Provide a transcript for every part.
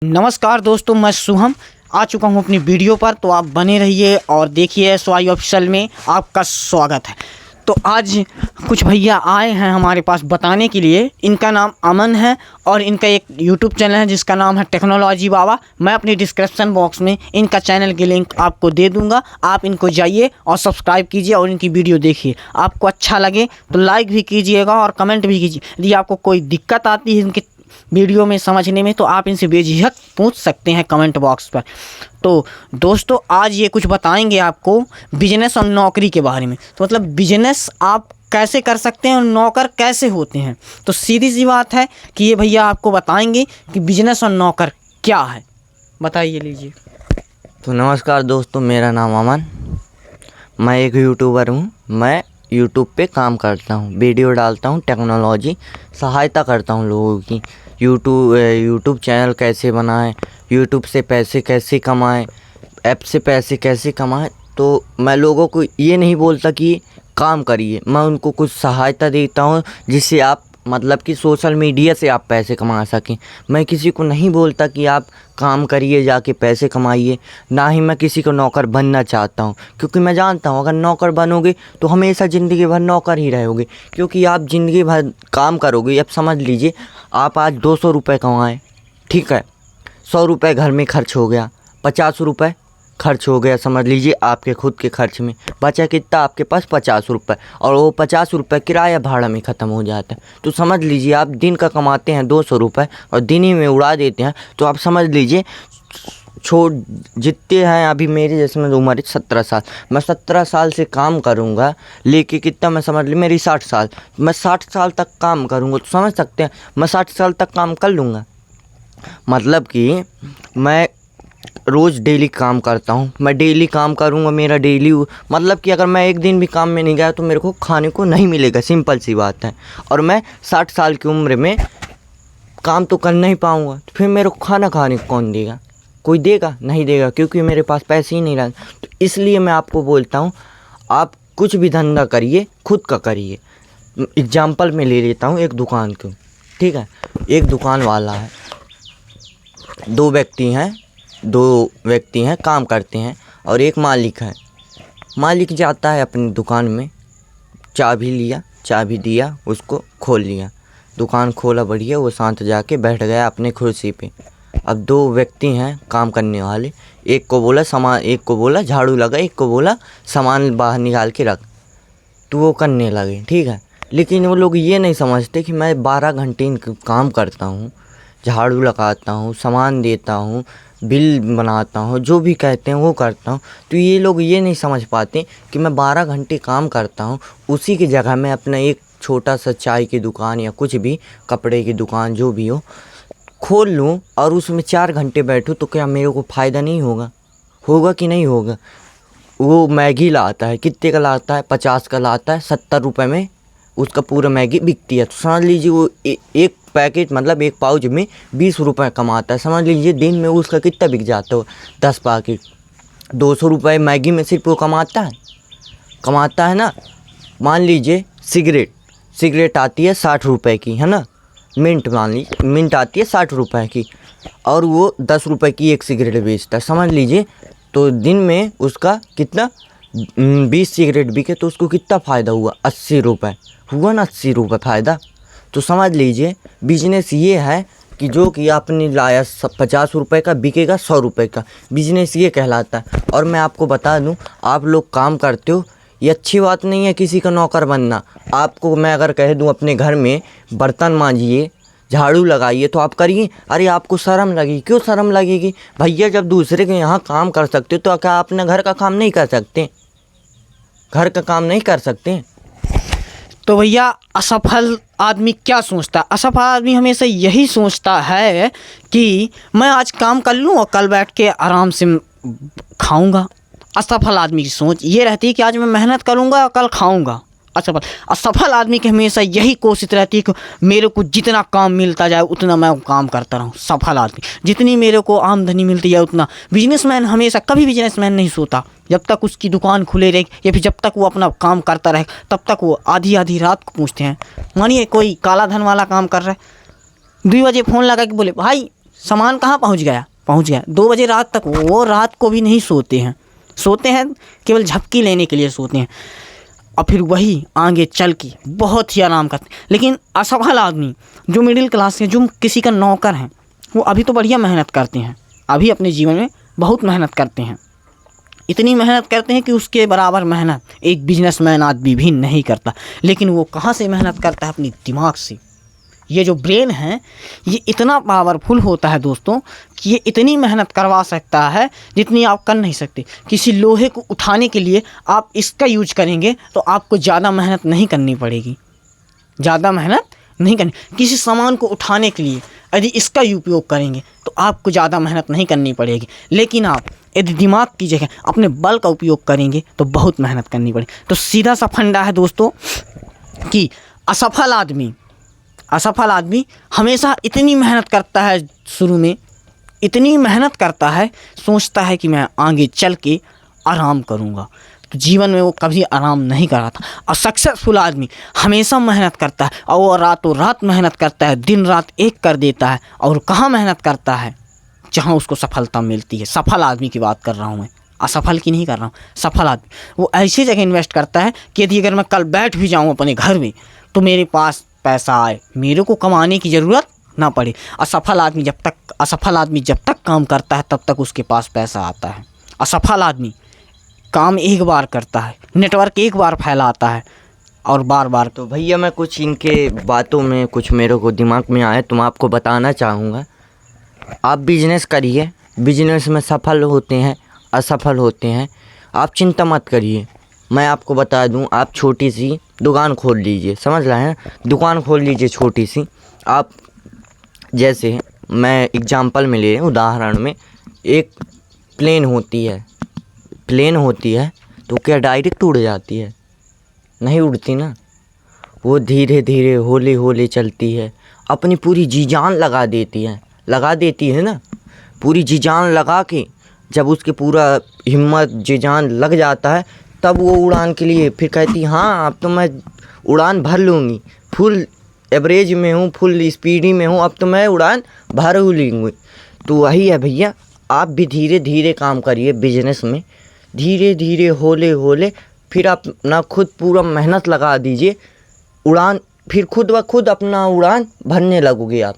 नमस्कार दोस्तों, मैं शुभम आ चुका हूं अपनी वीडियो पर। तो आप बने रहिए और देखिए SY ऑफिशियल में आपका स्वागत है। तो आज कुछ भैया आए हैं हमारे पास बताने के लिए। इनका नाम अमन है और इनका एक यूट्यूब चैनल है जिसका नाम है टेक्नोलॉजी बाबा। मैं अपनी डिस्क्रिप्शन बॉक्स में इनका चैनल की लिंक आपको दे दूंगा। आप इनको जाइए और सब्सक्राइब कीजिए और इनकी वीडियो देखिए। आपको अच्छा लगे तो लाइक भी कीजिएगा और कमेंट भी कीजिए। यदि आपको कोई दिक्कत आती है इनकी वीडियो में समझने में तो आप इनसे बेझिझक पूछ सकते हैं कमेंट बॉक्स पर। तो दोस्तों, आज ये कुछ बताएंगे आपको बिजनेस और नौकरी के बारे में। तो मतलब बिजनेस आप कैसे कर सकते हैं और नौकर कैसे होते हैं। तो सीधी सी बात है कि ये भैया आपको बताएंगे कि बिजनेस और नौकर क्या है। बताइए लीजिए। तो नमस्कार दोस्तों, मेरा नाम अमन, मैं एक यूट्यूबर हूँ। मैं यूट्यूब पे काम करता हूँ, वीडियो डालता हूँ, टेक्नोलॉजी सहायता करता हूँ लोगों की। यूट्यूब चैनल कैसे बनाएं, यूट्यूब से पैसे कैसे कमाएं, ऐप से पैसे कैसे कमाएं। तो मैं लोगों को ये नहीं बोलता कि काम करिए, मैं उनको कुछ सहायता देता हूँ जिससे आप मतलब कि सोशल मीडिया से आप पैसे कमा सकें। मैं किसी को नहीं बोलता कि आप काम करिए जाके पैसे कमाइए, ना ही मैं किसी को नौकर बनना चाहता हूं, क्योंकि मैं जानता हूं अगर नौकर बनोगे तो हमेशा ज़िंदगी भर नौकर ही रहोगे। क्योंकि आप ज़िंदगी भर काम करोगे। अब समझ लीजिए आप आज 200 रुपये कमाएँ, ठीक है, 100 रुपये घर में खर्च हो गया, 50 रुपये खर्च हो गया, समझ लीजिए आपके खुद के खर्च में बचा कितना, आपके पास 50 रुपये, और वो 50 रुपये किराया भाड़ा में ख़त्म हो जाता है। तो समझ लीजिए आप दिन का कमाते हैं 200 रुपये और दिन ही में उड़ा देते हैं। तो आप समझ लीजिए जितने हैं अभी मेरे जैसे में उम्र 17 साल, मैं 17 साल से काम करूँगा लेके कितना, मैं समझ ली मेरी 60 साल, मैं 60 साल तक काम करूँगा। तो समझ सकते हैं मैं 60 साल तक काम कर लूँगा। मतलब कि मैं रोज़ डेली काम करता हूँ, मैं डेली काम करूँगा, मेरा डेली मतलब कि अगर मैं एक दिन भी काम में नहीं गया तो मेरे को खाने को नहीं मिलेगा, सिंपल सी बात है। और मैं 60 साल की उम्र में काम तो कर नहीं पाऊँगा, तो फिर मेरे को खाना खाने को कौन देगा? कोई देगा? नहीं देगा, क्योंकि मेरे पास पैसे ही नहीं रहे। तो इसलिए मैं आपको बोलता हूँ आप कुछ भी धंधा करिए, खुद का करिए। एग्जाम्पल में ले लेता हूँ एक दुकान को, ठीक है। एक दुकान वाला है, दो व्यक्ति हैं काम करते हैं और एक मालिक है। मालिक जाता है अपनी दुकान में, चाबी लिया, चाबी दिया, उसको खोल लिया, दुकान खोला, बढ़िया, वो शांत जाके बैठ गया अपने कुर्सी पे। अब दो व्यक्ति हैं काम करने वाले, एक को बोला झाड़ू लगा, एक को बोला सामान बाहर निकाल के रख। तो वो करने लगे, ठीक है। लेकिन वो लोग ये नहीं समझते कि मैं 12 घंटे काम करता हूँ, झाड़ू लगाता हूँ, सामान देता हूँ, बिल बनाता हूँ, जो भी कहते हैं वो करता हूँ। तो ये लोग ये नहीं समझ पाते कि मैं 12 घंटे काम करता हूँ, उसी की जगह मैं अपना एक छोटा सा चाय की दुकान या कुछ भी कपड़े की दुकान जो भी हो खोल लूँ और उसमें 4 घंटे बैठूँ, तो क्या मेरे को फ़ायदा नहीं होगा? होगा कि नहीं होगा? वो मैगी लाता है, कितने का लाता है? 50 का लाता है, 70 रुपये में उसका पूरा मैगी बिकती है। तो समझ लीजिए वो एक पैकेट मतलब एक पाउच में 20 रुपये कमाता है। समझ लीजिए दिन में उसका कितना बिक जाता है? 10 पैकेट, 200 रुपये मैगी में सिर्फ वो कमाता है ना। मान लीजिए सिगरेट आती है 60 रुपये की, है ना। मिंट आती है 60 रुपये की और वो 10 रुपये की एक सिगरेट बेचता है। समझ लीजिए तो दिन में उसका कितना, 20 सिगरेट बिके तो उसको कितना फ़ायदा हुआ? 80 रुपये हुआ ना, 80 रुपये फ़ायदा। तो समझ लीजिए बिजनेस ये है कि जो कि आपने लाया 50 रुपये का बिकेगा 100 रुपये का, बिजनेस ये कहलाता है। और मैं आपको बता दूं, आप लोग काम करते हो, ये अच्छी बात नहीं है किसी का नौकर बनना। आपको मैं अगर कह दूं अपने घर में बर्तन मांजिए, झाड़ू लगाइए, तो आप करिए। अरे आपको शर्म लगेगी। क्यों शर्म लगेगी भैया? जब दूसरे के यहाँ काम कर सकते हो तो क्या अपने घर का काम नहीं कर सकते? घर का काम नहीं कर सकते? तो भैया असफल आदमी क्या सोचता है? असफल आदमी हमेशा यही सोचता है कि मैं आज काम कर लूँ और कल बैठ के आराम से खाऊंगा। असफल आदमी की सोच ये रहती है कि आज मैं मेहनत करूंगा और कल खाऊंगा। असफल आदमी की हमेशा यही कोशिश रहती है कि मेरे को जितना काम मिलता जाए उतना मैं काम करता रहूं। सफल आदमी जितनी मेरे को आमदनी मिलती है उतना। बिजनेसमैन हमेशा कभी बिजनेसमैन नहीं सोता जब तक उसकी दुकान खुले रहे या फिर जब तक वो अपना काम करता रहे, तब तक वो आधी आधी रात को पूछते हैं। मानिए कोई काला धन वाला काम कर रहा है, 2 बजे फ़ोन लगा के बोले भाई सामान कहाँ पहुंच गया? पहुंच गया। 2 बजे रात तक वो रात को भी नहीं सोते हैं, केवल झपकी लेने के लिए सोते हैं, और फिर वही आगे चल के बहुत ही आराम करते हैं। लेकिन असफल आदमी जो मिडिल क्लास के, जो किसी का नौकर हैं, वो अभी तो बढ़िया मेहनत करते हैं, अभी अपने जीवन में बहुत मेहनत करते हैं, इतनी मेहनत करते हैं कि उसके बराबर मेहनत एक बिजनेसमैन आदमी भी नहीं करता। लेकिन वो कहाँ से मेहनत करता है? अपनी दिमाग से। ये जो ब्रेन है ये इतना पावरफुल होता है दोस्तों कि ये इतनी मेहनत करवा सकता है जितनी आप कर नहीं सकते। किसी लोहे को उठाने के लिए आप इसका यूज करेंगे तो आपको ज़्यादा मेहनत नहीं करनी पड़ेगी, ज़्यादा मेहनत नहीं करनी। किसी सामान को उठाने के लिए यदि इसका उपयोग करेंगे तो आपको ज़्यादा मेहनत नहीं करनी पड़ेगी। लेकिन आप यदि दिमाग की जगह अपने बल का उपयोग करेंगे तो बहुत मेहनत करनी पड़ेगी। तो सीधा सा फंडा है दोस्तों कि असफल आदमी हमेशा इतनी मेहनत करता है, शुरू में इतनी मेहनत करता है, सोचता है कि मैं आगे चल के आराम करूँगा, तो जीवन में वो कभी आराम नहीं कराता। और सक्सेसफुल आदमी हमेशा मेहनत करता है, और वो रातों रात मेहनत करता है, दिन रात एक कर देता है। और कहाँ मेहनत करता है? जहाँ उसको सफलता मिलती है। सफल आदमी की बात कर रहा हूँ मैं, असफल की नहीं कर रहा हूँ। सफल आदमी वो ऐसी जगह इन्वेस्ट करता है कि यदि अगर मैं कल बैठ भी जाऊँ अपने घर में तो मेरे पास पैसा आए, मेरे को कमाने की ज़रूरत ना पड़े। असफल आदमी जब तक काम करता है तब तक उसके पास पैसा आता है। असफल आदमी काम एक बार करता है, नेटवर्क एक बार फैलाता है और बार बार। तो भैया मैं कुछ इनके बातों में कुछ मेरे को दिमाग में आया तो मैं आपको बताना चाहूँगा। आप बिजनेस करिए, बिजनेस में सफल होते हैं, असफल होते हैं, आप चिंता मत करिए। मैं आपको बता दूं, आप छोटी सी दुकान खोल लीजिए, समझ रहे हैं? दुकान खोल लीजिए छोटी सी। आप जैसे मैं एग्जांपल में ले, उदाहरण में, एक प्लेन होती है तो क्या डायरेक्ट उड़ जाती है? नहीं उड़ती ना, वो धीरे धीरे हौले हौले चलती है, अपनी पूरी जी जान लगा देती है ना। पूरी जी जान लगा के जब उसके पूरा हिम्मत जी जान लग जाता है तब वो उड़ान के लिए फिर कहती हाँ अब तो मैं उड़ान भर लूँगी, फुल एवरेज में हूँ, फुल स्पीडी में हूँ, अब तो मैं उड़ान भर लूँगी। तो वही है भैया, आप भी धीरे धीरे काम करिए बिजनेस में, धीरे धीरे हौले हौले, फिर आप ना खुद पूरा मेहनत लगा दीजिए, उड़ान फिर खुद ब खुद अपना उड़ान भरने लगोगे आप।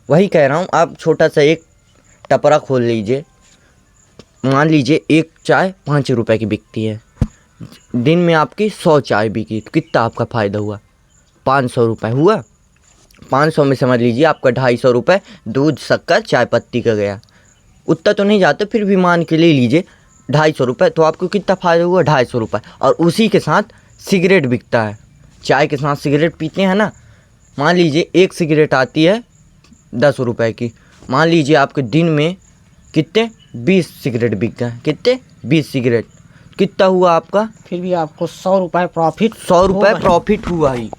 वही कह रहा हूँ, आप छोटा सा एक टपरा खोल लीजिए। मान लीजिए एक चाय 5 रुपए की बिकती है, दिन में आपकी 100 चाय बिकी तो कितना आपका फ़ायदा हुआ? 500 रुपये हुआ। 500 में समझ लीजिए आपका 250 रुपये दूध, शक्कर, चाय पत्ती का गया। उतना तो नहीं जाते, फिर भी मान के ले लीजिए 250 रुपये, तो आपको कितना फ़ायदा हुआ? 250 रुपये। और उसी के साथ सिगरेट बिकता है, चाय के साथ सिगरेट पीते हैं ना, मान लीजिए एक सिगरेट आती है 10 रुपये की, मान लीजिए आपके दिन में कितने 20 सिगरेट बिक गए। कितने? 20 सिगरेट। कितना हुआ आपका? फिर भी आपको 100 रुपये प्रॉफिट, 100 रुपये प्रॉफिट हुआ ही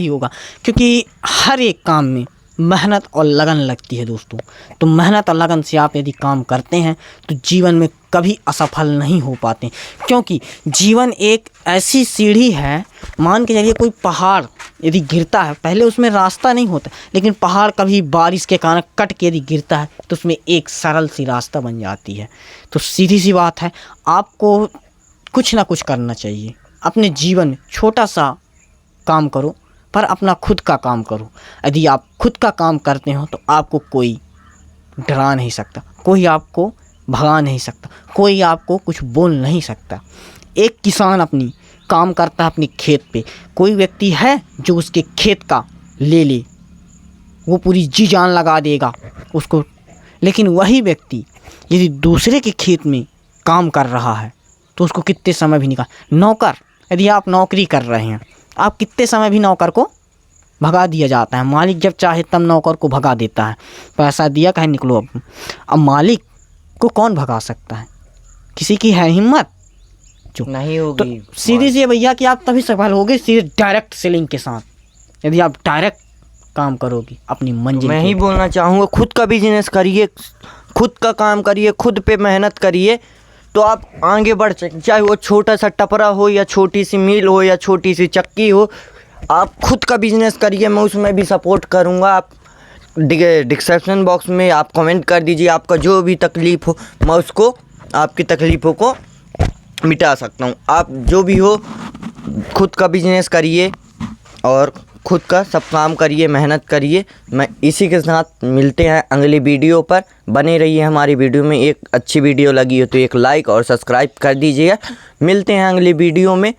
होगा, क्योंकि हर एक काम में मेहनत और लगन लगती है दोस्तों। तो मेहनत और लगन से आप यदि काम करते हैं तो जीवन में कभी असफल नहीं हो पाते, क्योंकि जीवन एक ऐसी सीढ़ी है। मान के चलिए कोई पहाड़ यदि गिरता है, पहले उसमें रास्ता नहीं होता, लेकिन पहाड़ कभी बारिश के कारण कट के यदि गिरता है तो उसमें एक सरल सी रास्ता बन जाती है। तो सीधी सी बात है, आपको कुछ ना कुछ करना चाहिए अपने जीवन में। छोटा सा काम करो पर अपना खुद का काम करो। यदि आप खुद का काम करते हो तो आपको कोई डरा नहीं सकता, कोई आपको भगा नहीं सकता, कोई आपको कुछ बोल नहीं सकता। एक किसान अपनी काम करता है अपने खेत पे, कोई व्यक्ति है जो उसके खेत का ले, वो पूरी जी जान लगा देगा उसको। लेकिन वही व्यक्ति यदि दूसरे के खेत में काम कर रहा है तो उसको कितने समय भी नौकर, यदि आप नौकरी कर रहे हैं, आप कितने समय भी नौकर को भगा दिया जाता है। मालिक जब चाहे तब नौकर को भगा देता है, पैसा दिया कहे निकलो। अब मालिक को कौन भगा सकता है? किसी की है हिम्मत? जो नहीं होगी। तो सीधी सी भैया कि आप तभी सफल होगे सीधे डायरेक्ट सेलिंग के साथ। यदि आप डायरेक्ट काम करोगे अपनी मंजिल, मैं ही बोलना चाहूँगा, खुद का बिजनेस करिए, खुद का काम करिए, खुद पे मेहनत करिए तो आप आगे बढ़ सकते। चाहे वो छोटा सा टपरा हो या छोटी सी मिल हो या छोटी सी चक्की हो, आप खुद का बिजनेस करिए, मैं उसमें भी सपोर्ट करूँगा। डिस्क्रिप्शन बॉक्स में आप कमेंट कर दीजिए, आपका जो भी तकलीफ़ हो मैं उसको आपकी तकलीफ़ों को मिटा सकता हूँ। आप जो भी हो खुद का बिजनेस करिए और खुद का सब काम करिए, मेहनत करिए। मैं इसी के साथ मिलते हैं अगली वीडियो पर। बने रहिए हमारी वीडियो में। एक अच्छी वीडियो लगी हो तो एक लाइक और सब्सक्राइब कर दीजिएगा। मिलते हैं अगली वीडियो में।